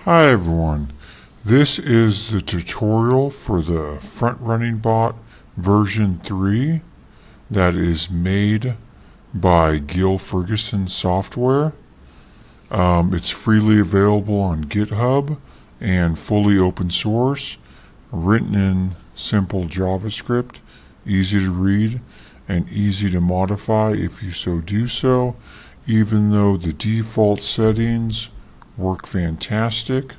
Hi everyone, this is the tutorial for the front-running bot version 3 that is made by Gil Ferguson Software. It's freely available on GitHub and fully open source, written in simple JavaScript, easy to read and easy to modify if you so do so, even though the default settings work fantastic.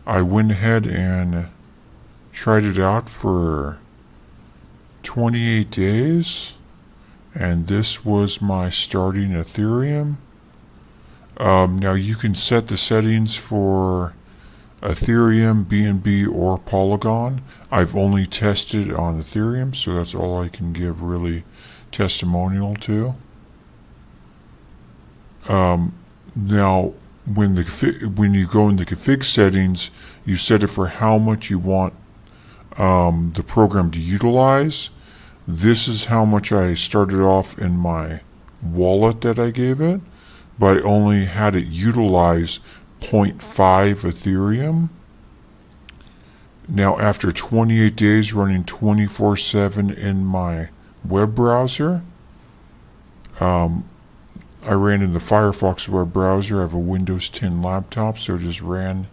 I went ahead and tried it out for 28 days, and this was my starting Ethereum. Now you can set the settings for Ethereum, BNB, or Polygon. I've only tested on Ethereum, so that's all I can give really testimonial to. Now, when you go in the config settings, you set it for how much you want the program to utilize. This is how much I started off in my wallet that I gave it, but I only had it utilize 0.5 Ethereum. Now, after 28 days running 24/7 in my web browser, I ran in the Firefox web browser. I have a Windows 10 laptop, so it just ran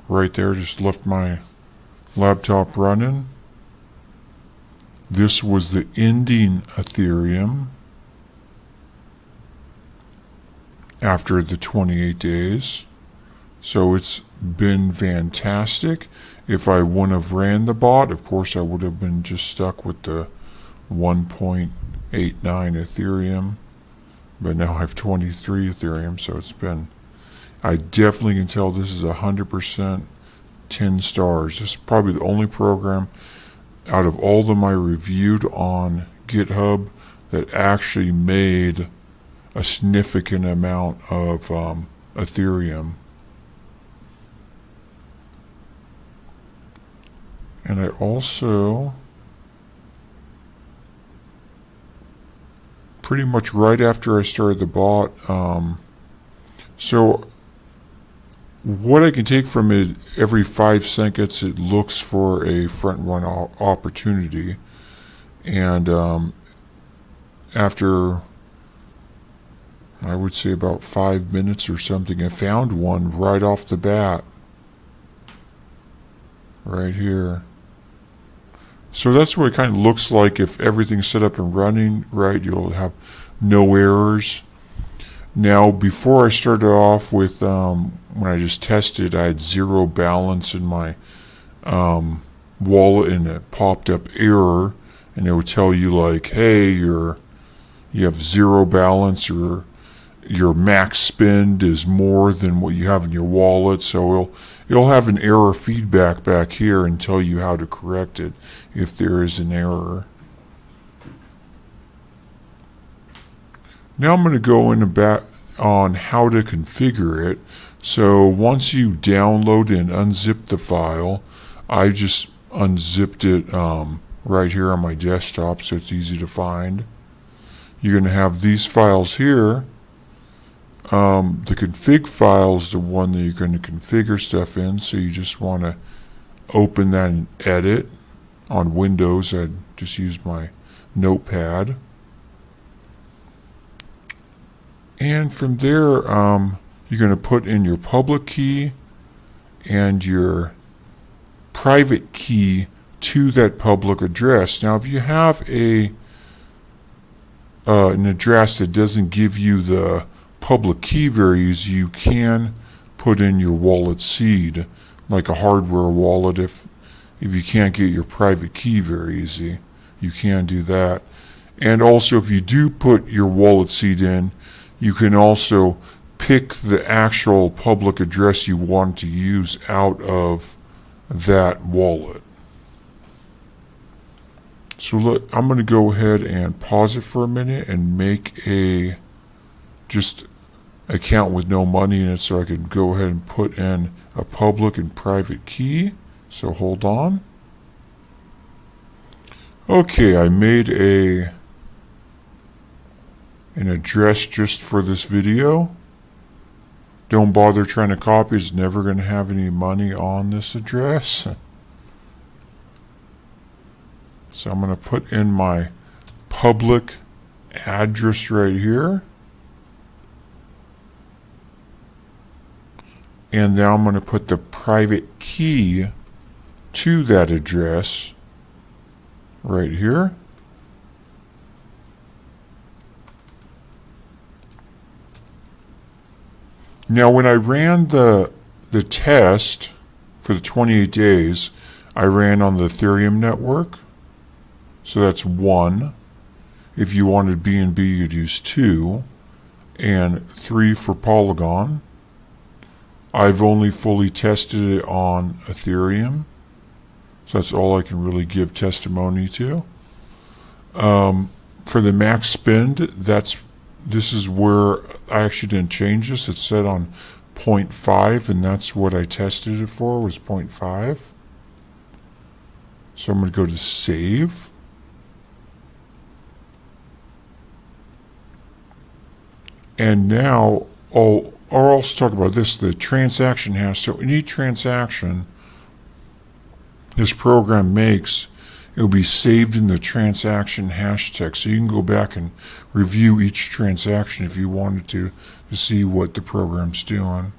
right there, just left my laptop running. This was the ending Ethereum after the 28 days. So it's been fantastic. If I wouldn't have ran the bot, of course I would have been just stuck with the 1.89 Ethereum. But now I have 23 Ethereum, so I definitely can tell this is 100% 10 stars. This is probably the only program out of all of them I reviewed on GitHub that actually made a significant amount of Ethereum. And I also, pretty much right after I started the bot, so what I can take from it, every 5 seconds it looks for a front run opportunity, and after I would say about 5 minutes or something, I found one right off the bat right here. So that's what it kind of looks like. If everything's set up and running right, you'll have no errors. Now, before I started off with, when I just tested, I had 0 balance in my wallet, and it popped up error, and it would tell you like, hey, you have 0 balance, or your max spend is more than what you have in your wallet. So it'll have an error feedback back here and tell you how to correct it if there is an error. Now I'm going to go in on how to configure it. So once you download and unzip the file, I just unzipped it right here on my desktop, so it's easy to find. You're going to have these files here. The config file is the one that you're going to configure stuff in, so you just want to open that and edit. On Windows, I just use my notepad. And from there, you're going to put in your public key and your private key to that public address. Now, if you have an address that doesn't give you the public key very easy, you can put in your wallet seed, like a hardware wallet. If you can't get your private key very easy, you can do that. And also, if you do put your wallet seed in, you can also pick the actual public address you want to use out of that wallet. So look, I'm going to go ahead and pause it for a minute and make a just account with no money in it, so I can go ahead and put in a public and private key. So hold on. Okay, I made an address just for this video. don't bother trying to copy. It's never going to have any money on this address. So I'm going to put in my public address right here. And now I'm going to put the private key to that address right here. Now when I ran the test for the 28 days, I ran on the Ethereum network. So that's 1. If you wanted BNB, you'd use 2. And 3 for Polygon. I've only fully tested it on Ethereum. So that's all I can really give testimony to. For the max spend, this is where I actually didn't change this. It's set on 0.5, and that's what I tested it for, was 0.5. So I'm going to go to save. And now, or I'll also talk about this, the transaction hash. So any transaction this program makes, it will be saved in the transaction hash text. So you can go back and review each transaction if you wanted to see what the program's doing.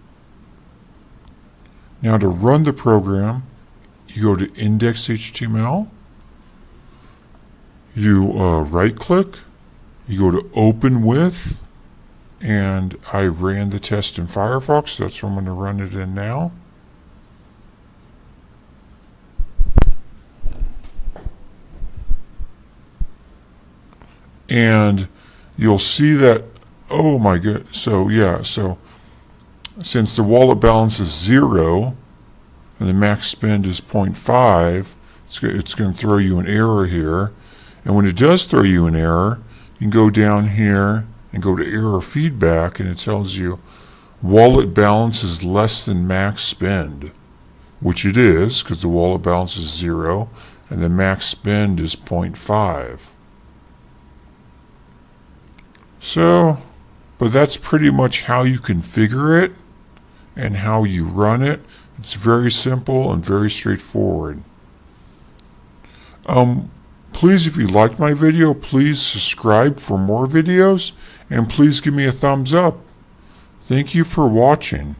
Now to run the program, you go to index.html, you right click, you go to open with, and I ran the test in Firefox, so that's where I'm going to run it in now. And you'll see that, oh my god, so yeah, so since the wallet balance is 0 and the max spend is 0.5, it's going to throw you an error here. And when it does throw you an error, you can go down here and go to error feedback, and it tells you wallet balance is less than max spend, which it is because the wallet balance is 0 and the max spend is 0.5. So, but that's pretty much how you configure it and how you run it. It's very simple and very straightforward. Please, if you liked my video, please subscribe for more videos, and please give me a thumbs up. Thank you for watching.